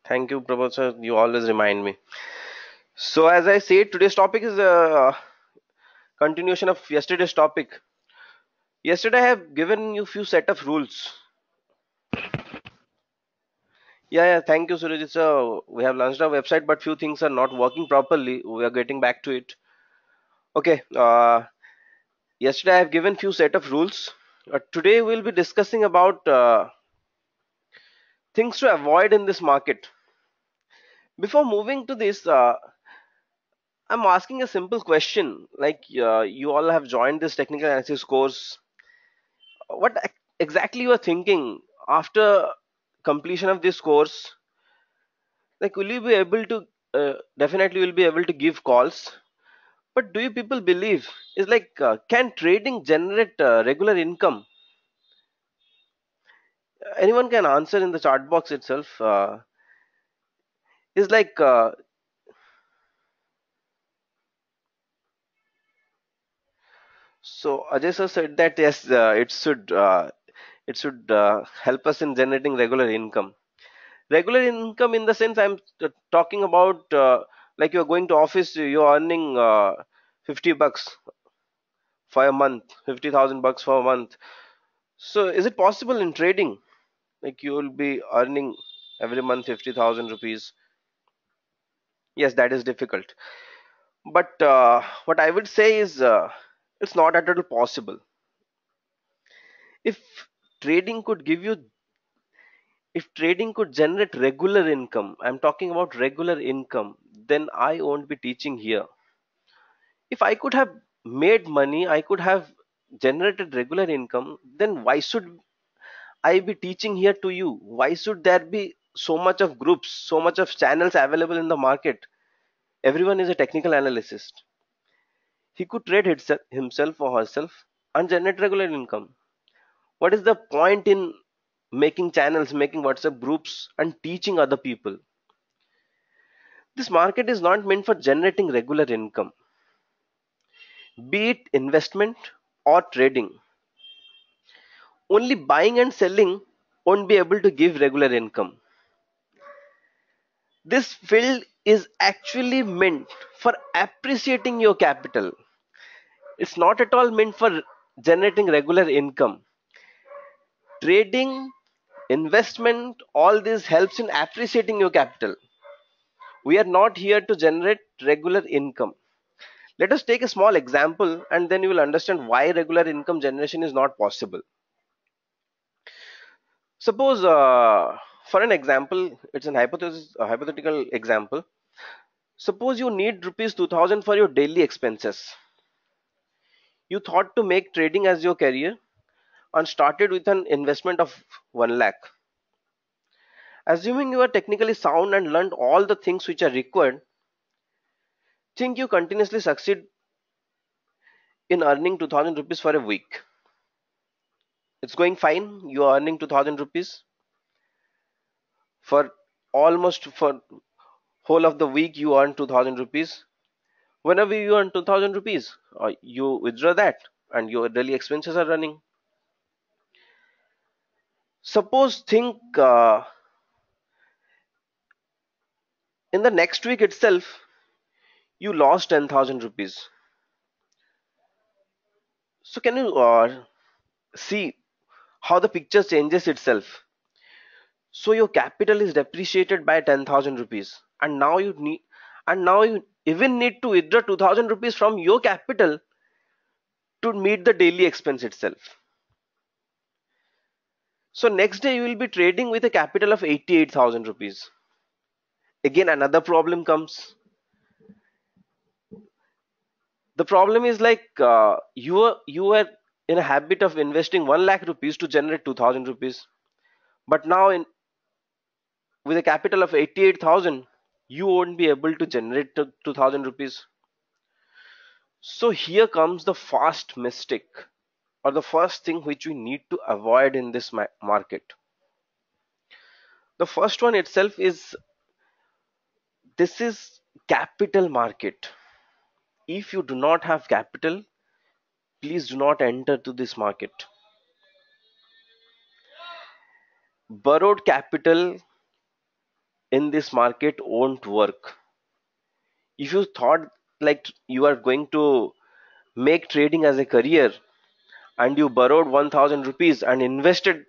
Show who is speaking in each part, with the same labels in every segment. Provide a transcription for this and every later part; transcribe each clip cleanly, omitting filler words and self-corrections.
Speaker 1: Thank you, Professor. You always remind me. So, as I said, today's topic is a continuation of yesterday's topic. Yesterday, I have given you few set of rules. Yeah. Thank you, Surajit. So, we have launched our website, but few things are not working properly. We are getting back to it. Okay. Yesterday, I have given few set of rules. Today, we'll be discussing about things to avoid in this market. Before moving to this, I'm asking a simple question. Like, you all have joined this technical analysis course. What exactly you are thinking after completion of this course? Like, will you be able to definitely will be able to give calls, but do you people believe is like can trading generate regular income? Anyone can answer in the chat box itself. Is like so Ajay sir said that yes, it should help us in generating regular income. Regular income in the sense I'm talking about, like you're going to office, you're earning 50 bucks for a month, 50,000 bucks for a month. So is it possible in trading, like you will be earning every month 50,000 rupees? Yes, that is difficult, but what I would say is it's not at all possible. If trading could give you, if trading could generate regular income, I'm talking about regular income, then I won't be teaching here. If I could have made money, I could have generated regular income, then why should I be teaching here to you? Why should there be so much of groups, so much of channels available in the market? Everyone is a technical analyst. He could trade himself or herself and generate regular income. What is the point in making channels, making WhatsApp groups, and teaching other people? This market is not meant for generating regular income, be it investment or trading. Only buying and selling won't be able to give regular income. This field is actually meant for appreciating your capital. It's not at all meant for generating regular income. Trading, investment, all this helps in appreciating your capital. We are not here to generate regular income. Let us take a small example and then you will understand why regular income generation is not possible. Suppose, for an example, it's an a hypothetical example. Suppose you need rupees 2000 for your daily expenses. You thought to make trading as your career and started with an investment of 1 lakh. Assuming you are technically sound and learned all the things which are required, think you continuously succeed in earning 2000 rupees for a week. It's going fine. You are earning 2000 rupees for almost for whole of the week. You earn 2000 rupees. Whenever you earn 2000 rupees, you withdraw that and your daily expenses are running. Suppose think in the next week itself you lost 10,000 rupees. So can you see how the picture changes itself? So your capital is depreciated by 10,000 rupees, and now you even need to withdraw 2,000 rupees from your capital to meet the daily expense itself. So next day you will be trading with a capital of 88,000 rupees. Again another problem comes. The problem is like you were in a habit of investing 1 lakh rupees to generate 2,000 rupees, but now in with a capital of 88,000 you won't be able to generate 2,000 rupees. So here comes the first mistake, or the first thing which we need to avoid in this market. The first one itself is, this is capital market. If you do not have capital, please do not enter to this market. borrowed capital in this market won't work. If you thought like you are going to make trading as a career and you borrowed 1000 rupees and invested,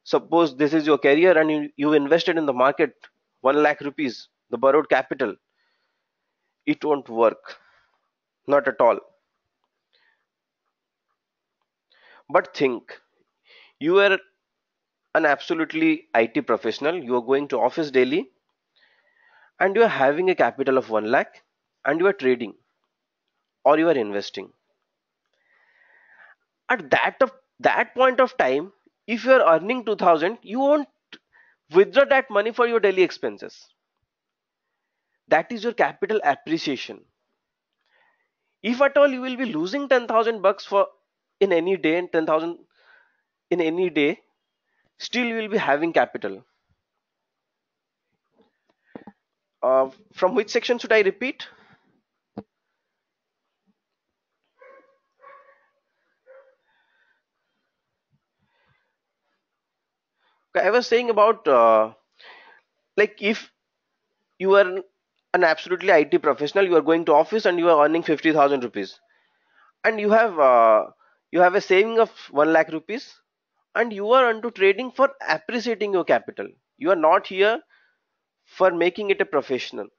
Speaker 1: suppose this is your career and you invested in the market 1 lakh rupees, the borrowed capital, it won't work, not at all. But think, you are an absolutely IT professional, you are going to office daily and you are having a capital of 1 lakh and you are trading or you are investing. At that point of time, if you are earning 2000, you won't withdraw that money for your daily expenses. That is your capital appreciation. If at all you will be losing 10,000 bucks for in any day and 10,000 in any day, still you will be having capital. From which section should I repeat? I was saying about like if you are an absolutely IT professional, you are going to office and you are earning 50,000 rupees, and you have a saving of 1 lakh rupees, and you are onto trading for appreciating your capital. You are not here for making it a professional.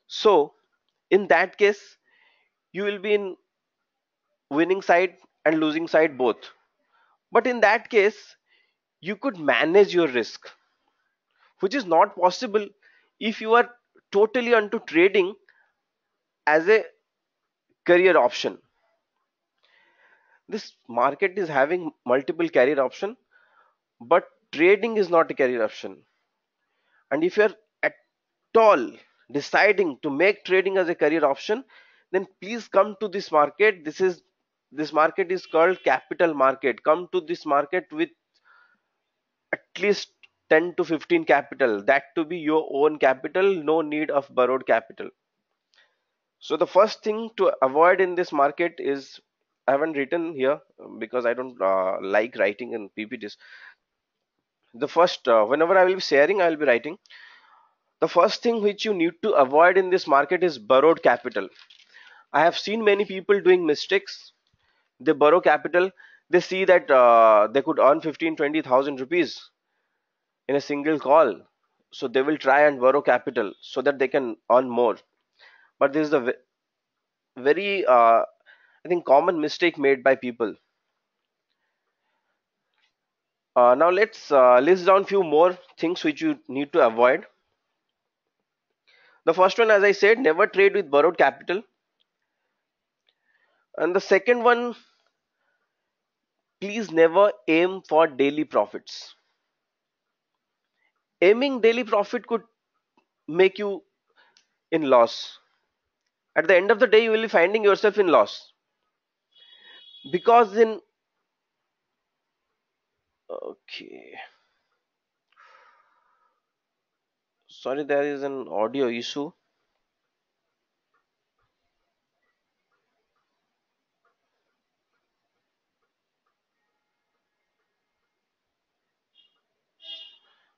Speaker 1: So in that case, you will be in winning side and losing side both. But in that case, you could manage your risk, which is not possible if you are totally onto trading as a career option. This market is having multiple career option, but trading is not a career option. And if you're at all deciding to make trading as a career option, then please come to this market. This market is called capital market. Come to this market with at least 10 to 15 capital, that to be your own capital, no need of borrowed capital. So the first thing to avoid in this market is, I haven't written here because I don't like writing in PPTs. The first, whenever I will be sharing, I will be writing. The first thing which you need to avoid in this market is borrowed capital. I have seen many people doing mistakes. They borrow capital. They see that they could earn 15, 20,000 rupees in a single call. So they will try and borrow capital so that they can earn more. But this is the very, I think, common mistake made by people. Now let's list down few more things which you need to avoid. The first one, as I said, never trade with borrowed capital. And the second one, please never aim for daily profits. Aiming daily profit could make you in loss. At the end of the day, you will be finding yourself in loss. Because in, okay, sorry, there is an audio issue.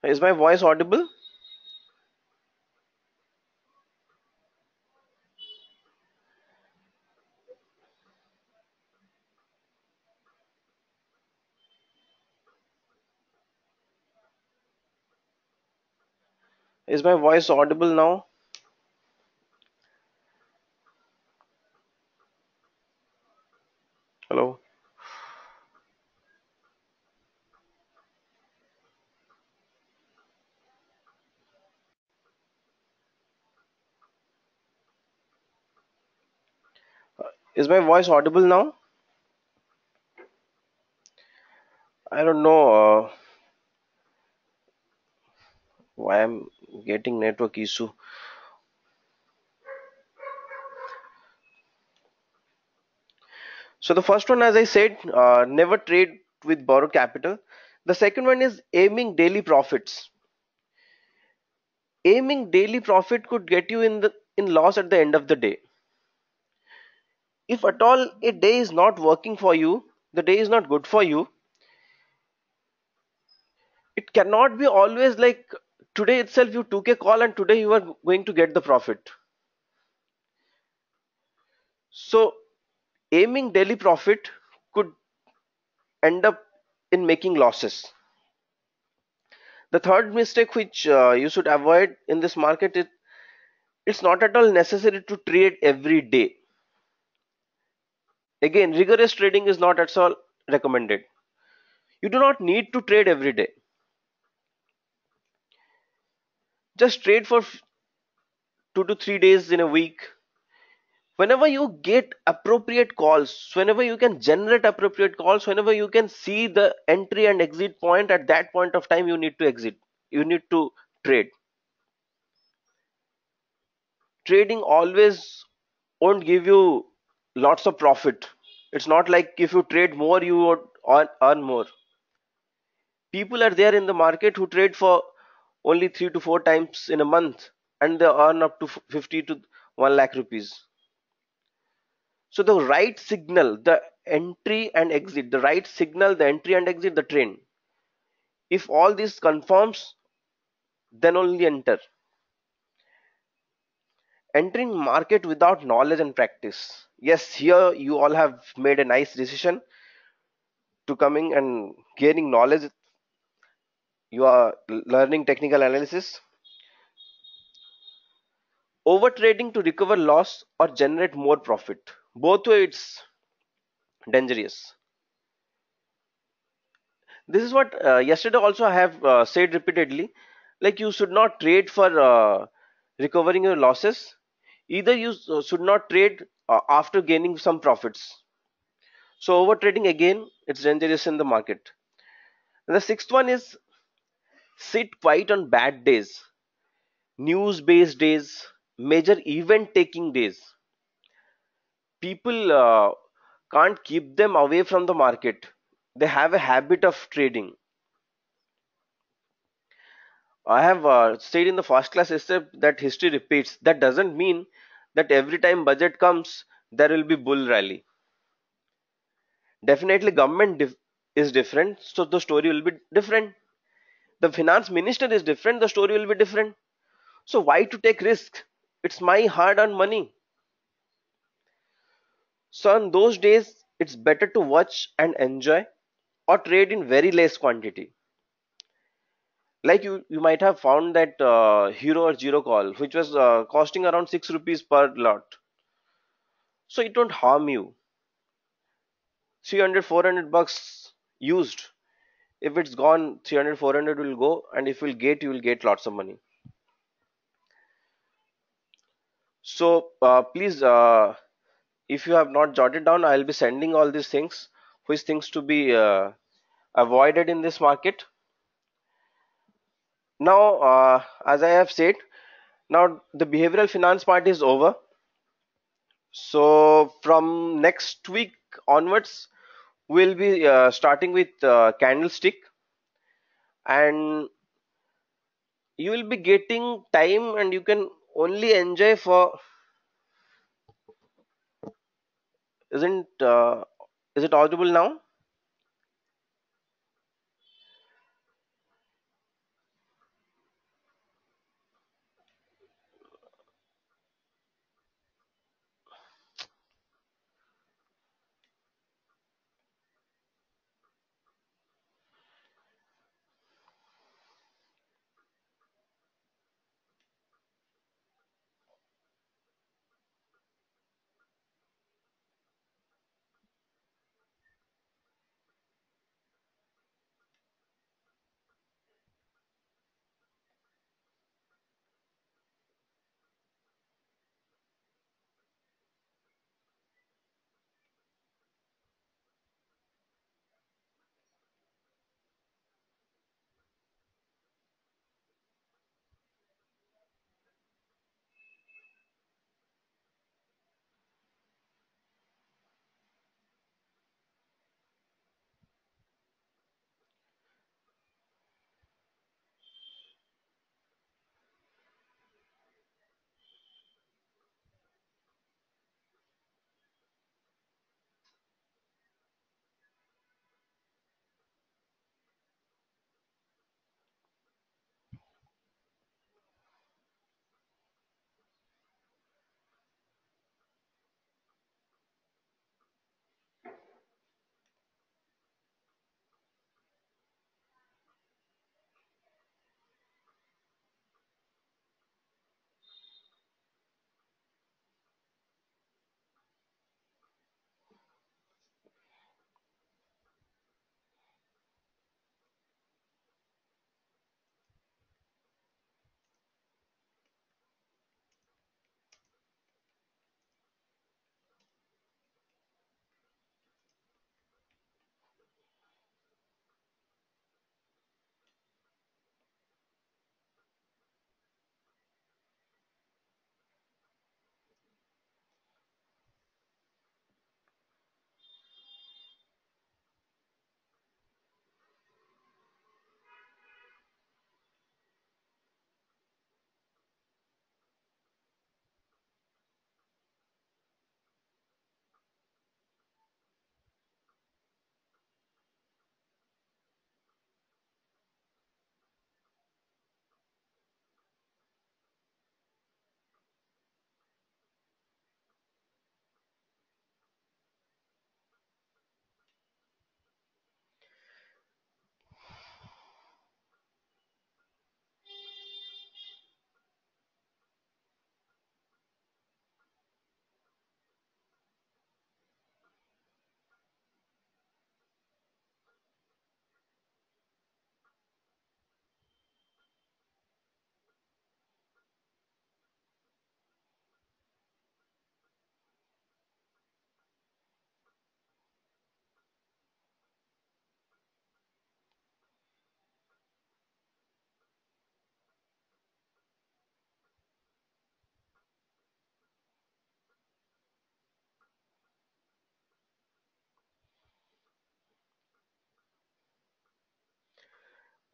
Speaker 1: Is my voice audible? Is my voice audible now? Hello? Is my voice audible now? I don't know why I'm getting network issue. So the first one, as I said, never trade with borrowed capital. The second one is aiming daily profits. Aiming daily profit could get you in loss at the end of the day. If at all a day is not working for you, the day is not good for you, It cannot be always like today itself you took a call and today you are going to get the profit. So aiming daily profit could end up in making losses. The third mistake which you should avoid in this market is it's not at all necessary to trade every day. Again, rigorous trading is not at all recommended. You do not need to trade every day. Just trade for 2 to 3 days in a week. Whenever you get appropriate calls, whenever you can generate appropriate calls, whenever you can see the entry and exit point, at that point of time you need to exit. You need to trade. Trading always won't give you lots of profit. It's not like if you trade more you would earn more. People are there in the market who trade for only 3 to 4 times in a month and they earn up to 50 to 1 lakh rupees. So the right signal, the entry and exit, the right signal, the entry and exit, the trend. If all this confirms, then only enter. Entering market without knowledge and practice. Yes, here you all have made a nice decision to coming and gaining knowledge. You are learning technical analysis. Over trading to recover loss or generate more profit. Both way it's dangerous. This is what yesterday also I have said repeatedly. Like you should not trade for recovering your losses. Either you should not trade after gaining some profits. So over trading again, it's dangerous in the market. And the sixth one is sit quiet on bad days, news based days, major event taking days. People can't keep them away from the market. They have a habit of trading. I have stayed in the first class except that history repeats. That doesn't mean that every time budget comes, there will be bull rally. Definitely, is different, so the story will be different. The finance minister is different, the story will be different. So why to take risk? It's my hard-earned money. So on those days, it's better to watch and enjoy or trade in very less quantity. Like you might have found that hero or zero call which was costing around 6 rupees per lot, so it won't harm you. 300 400 bucks used. If it's gone, 300 400 will go, and if you will get lots of money. So please, if you have not jotted down, I'll be sending all these things, which things to be avoided in this market. Now as I have said, now the behavioral finance part is over. So from next week onwards, we'll be starting with candlestick, and you will be getting time, and you can only enjoy for isn't is it audible now?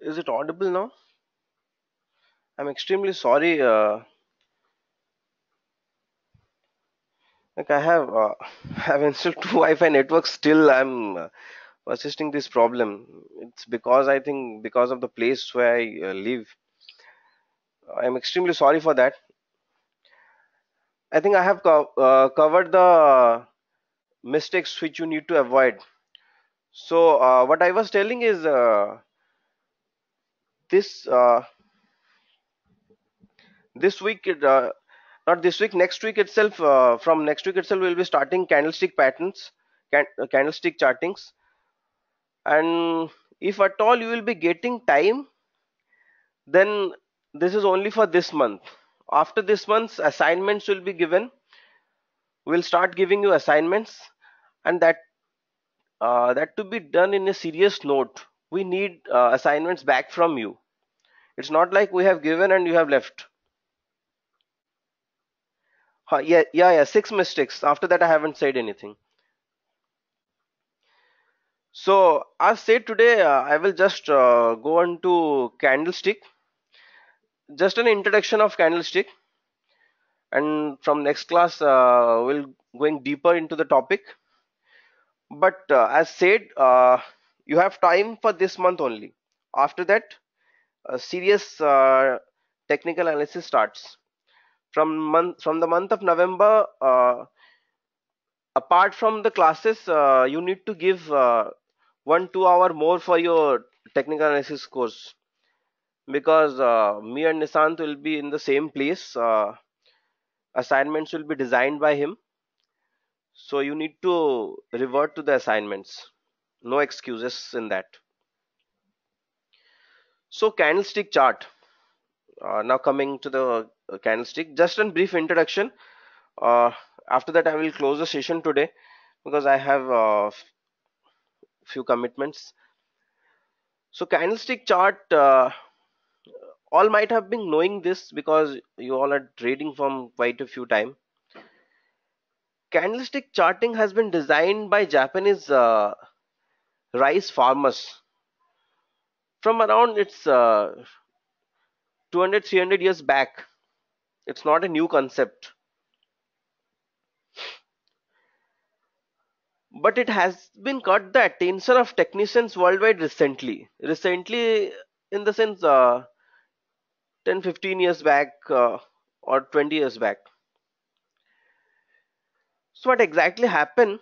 Speaker 1: Is it audible now? I'm extremely sorry. Like I have have installed two Wi-Fi networks. Still, I'm persisting this problem. It's because I think because of the place where I live. I'm extremely sorry for that. I think I have covered the mistakes which you need to avoid. So what I was telling is this this week, not this week, next week itself. From next week itself, we'll be starting candlestick patterns, candlestick chartings, and if at all you will be getting time, then this is only for this month. After this month's assignments will be given. We'll start giving you assignments, and that to be done in a serious note. We need assignments back from you. It's not like we have given and you have left. Yeah. Six mistakes. After that, I haven't said anything. So, as said today, I will just go on to candlestick. Just an introduction of candlestick, and from next class, we'll going deeper into the topic. But as said, you have time for this month only. After that, a serious technical analysis starts. From the month of November, apart from the classes, you need to give 1 2 hour more for your technical analysis course, because me and Nisant will be in the same place. Assignments will be designed by him, so you need to revert to the assignments. No excuses in that. So candlestick chart. Now coming to the candlestick, just a brief introduction. Uh, After that, I will close the session today because I have few commitments. So candlestick chart, all might have been knowing this because you all are trading from quite a few time. Candlestick charting has been designed by Japanese rice farmers from around its 200 300 years back. It's not a new concept, but it has been caught the attention of technicians worldwide recently. Recently, in the sense 10 15 years back, or 20 years back. So what exactly happened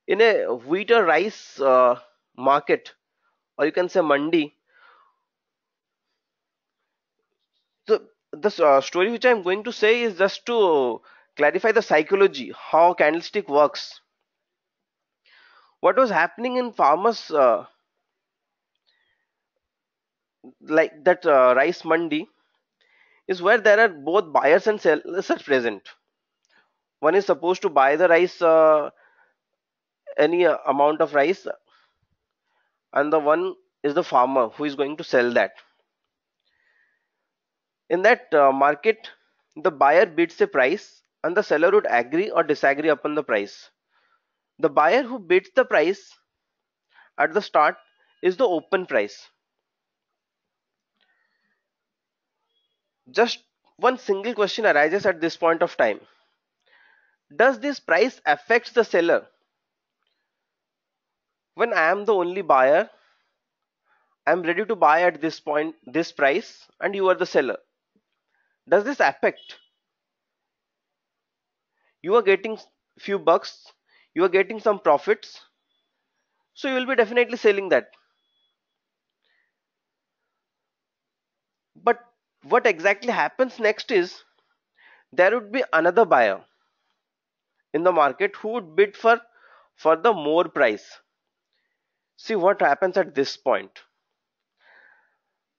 Speaker 1: in a wheat or rice market, or you can say mandi? So the story which I'm going to say is just to clarify the psychology, how candlestick works. What was happening in farmers, like that rice mandi, is where there are both buyers and sellers are present. One is supposed to buy the rice, any amount of rice, and the one is the farmer who is going to sell that. In that market, the buyer bids a price and the seller would agree or disagree upon the price. The buyer who bids the price at the start is the open price. Just one single question arises at this point of time. Does this price affect the seller? When I am the only buyer, I am ready to buy at this point, this price, and you are the seller. Does this affect? You are getting few bucks, you are getting some profits, so you will be definitely selling that. But what exactly happens next is there would be another buyer in the market who would bid for the more price. See what happens at this point.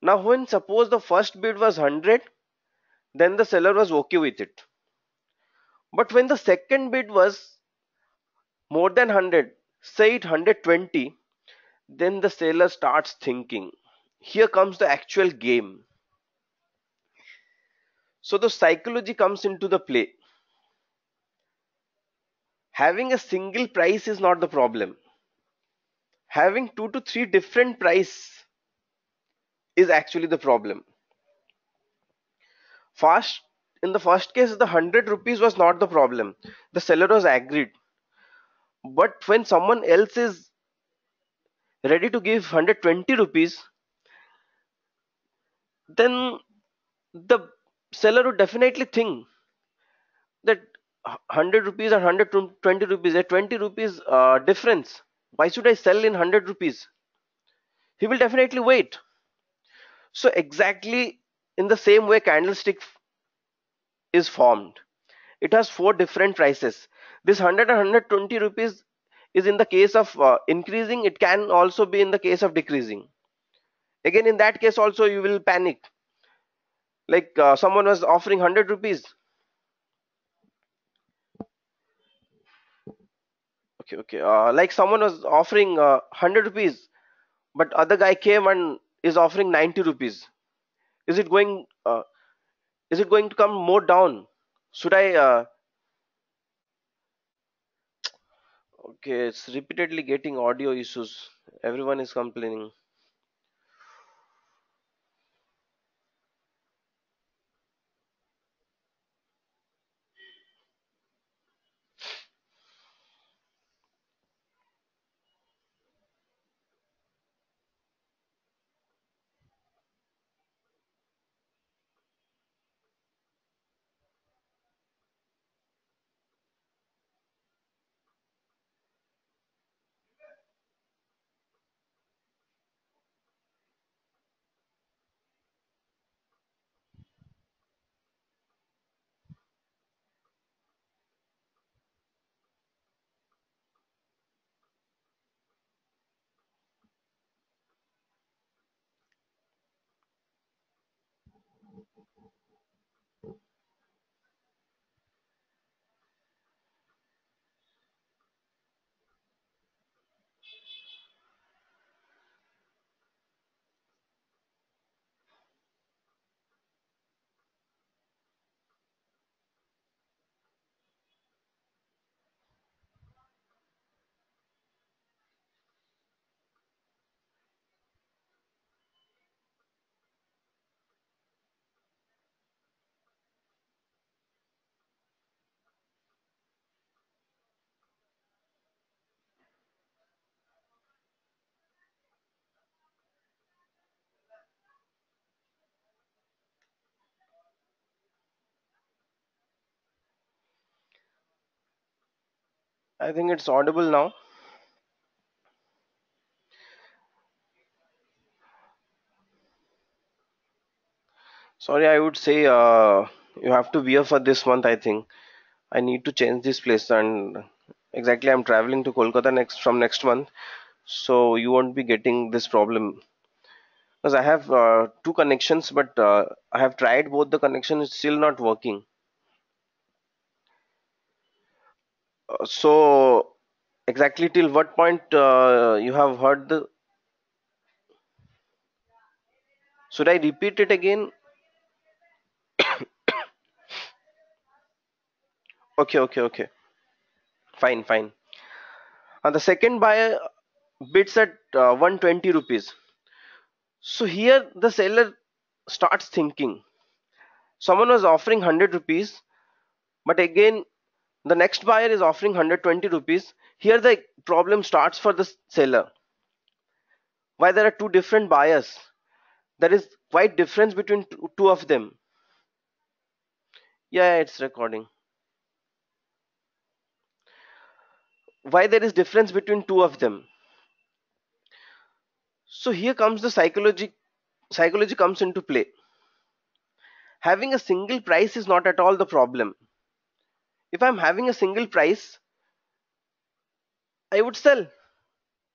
Speaker 1: Now when suppose the first bid was 100, then the seller was okay with it. But when the second bid was more than 100, say it 120, then the seller starts thinking. Here comes the actual game. So the psychology comes into the play. Having a single price is not the problem. Having two to three different price is actually the problem. First, in the first case, the 100 rupees was not the problem. The seller was agreed. But when someone else is ready to give 120 rupees, then the seller would definitely think that 100 rupees or 120 rupees, a 20 rupees difference. Why should I sell in 100 rupees? He will definitely wait. So exactly in the same way candlestick is formed. It has four different prices. This 100 and 120 rupees is in the case of increasing. It can also be in the case of decreasing. Again, in that case also you will panic. Like someone was offering 100 rupees. Okay, okay. Like someone was offering 100 rupees, but other guy came and is offering 90 rupees. Is it going? Is it going to come more down? Should I? Okay, it's repeatedly getting audio issues. Everyone is complaining. I think it's audible now. Sorry, I would say you have to bear for this month. I think I need to change this place, and exactly I'm traveling to Kolkata next month, so you won't be getting this problem because I have two connections, but I have tried both the connections. It's still not working. So exactly till what point you have heard the? Should I repeat it again? Okay, okay, okay. Fine, fine. And the second buyer bids at 120 rupees. So here the seller starts thinking. Someone was offering 100 rupees, but again the next buyer is offering 120 rupees. Here the problem starts for the seller. Why there are two different buyers? There is quite difference between two of them. Yeah, yeah, it's recording. Why there is difference between two of them? So here comes the psychology. Psychology comes into play. Having a single price is not at all the problem. If I'm having a single price, I would sell.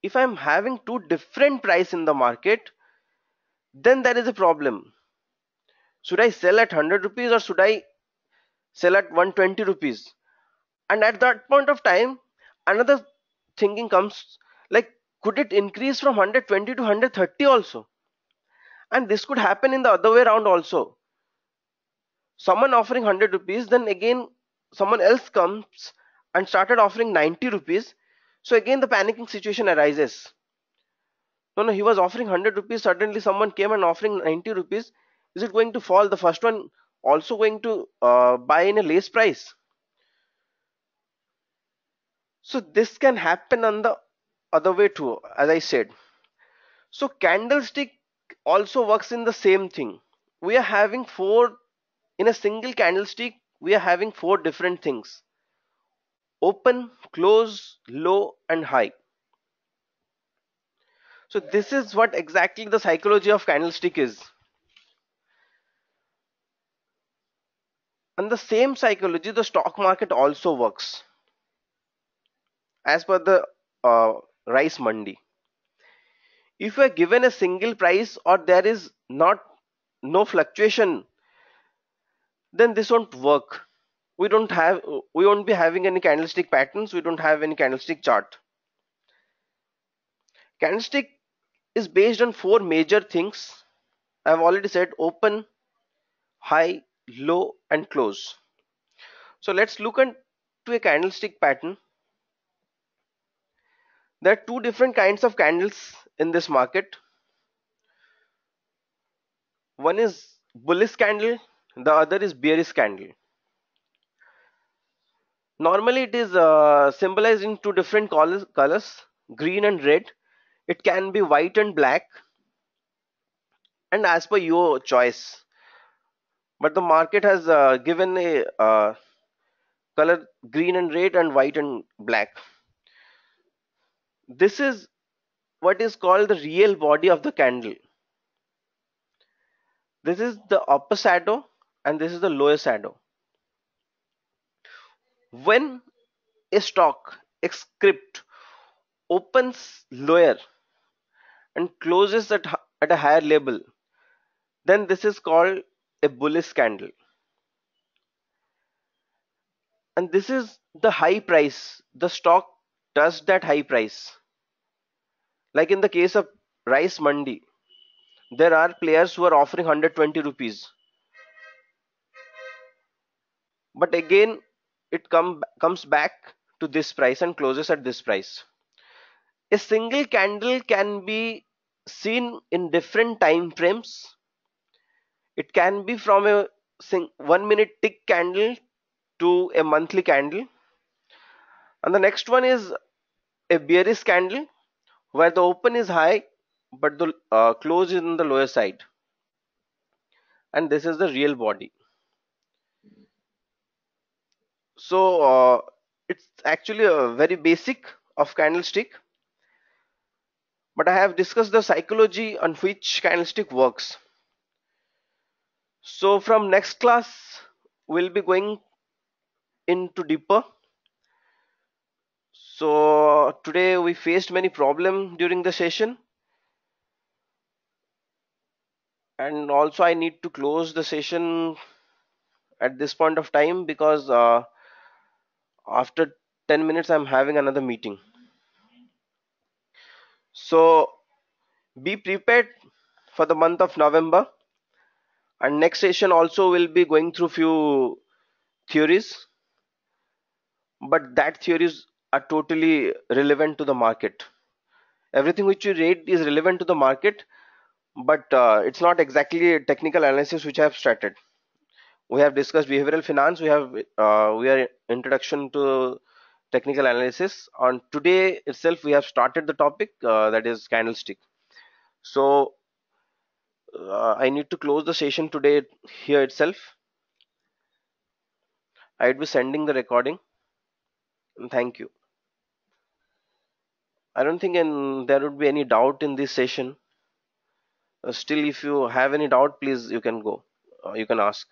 Speaker 1: If I'm having two different price in the market, then there is a problem. Should I sell at 100 rupees or should I sell at 120 rupees? And at that point of time, another thinking comes, like, could it increase from 120 to 130 also? And this could happen in the other way around also. Someone offering 100 rupees, then again someone else comes and started offering 90 rupees. So again the panicking situation arises. No, no, he was offering 100 rupees. Suddenly, someone came and offering 90 rupees. Is it going to fall? The first one also going to buy in a less price. So this can happen on the other way too, as I said. So candlestick also works in the same thing. We are having four in a single candlestick. We are having four different things: open, close, low, and high. So this is what exactly the psychology of candlestick is. And the same psychology the stock market also works as per the uh, rice mandi. If we are given a single price or there is not no fluctuation, then this won't work. We won't be having any candlestick patterns. We don't have any candlestick chart. Candlestick is based on four major things. I've already said: open, high, low, and close. So let's look at to a candlestick pattern. There are two different kinds of candles in this market. One is bullish candle, the other is bearish candle. Normally it is symbolized in two different colors, green and red. It can be white and black, and as per your choice. But the market has given a color green and red and white and black. This is what is called the real body of the candle. This is the upper shadow and this is the lower shadow. When a stock, a script, opens lower and closes at a higher level, then this is called a bullish candle. And this is the high price. The stock does that high price. Like in the case of rice mandi, there are players who are offering 120 rupees. But again, it comes back to this price and closes at this price. A single candle can be seen in different time frames. It can be from a 1 minute tick candle to a monthly candle. And the next one is a bearish candle where the open is high but the close is in the lower side. And this is the real body. So it's actually a very basic of candlestick, but I have discussed the psychology on which candlestick works. So from next class, we'll be going into deeper. So today we faced many problems during the session, and also I need to close the session at this point of time because after 10 minutes I'm having another meeting. So be prepared for the month of November, and next session also will be going through few theories, but that theories are totally relevant to the market. Everything which you read is relevant to the market, but it's not exactly a technical analysis which I have started. We have discussed behavioral finance. We are introduction to technical analysis. On today itself, we have started the topic that is candlestick. So I need to close the session today here itself. I'd be sending the recording. And thank you. I don't think there would be any doubt in this session. Still, if you have any doubt, please you can go. You can ask.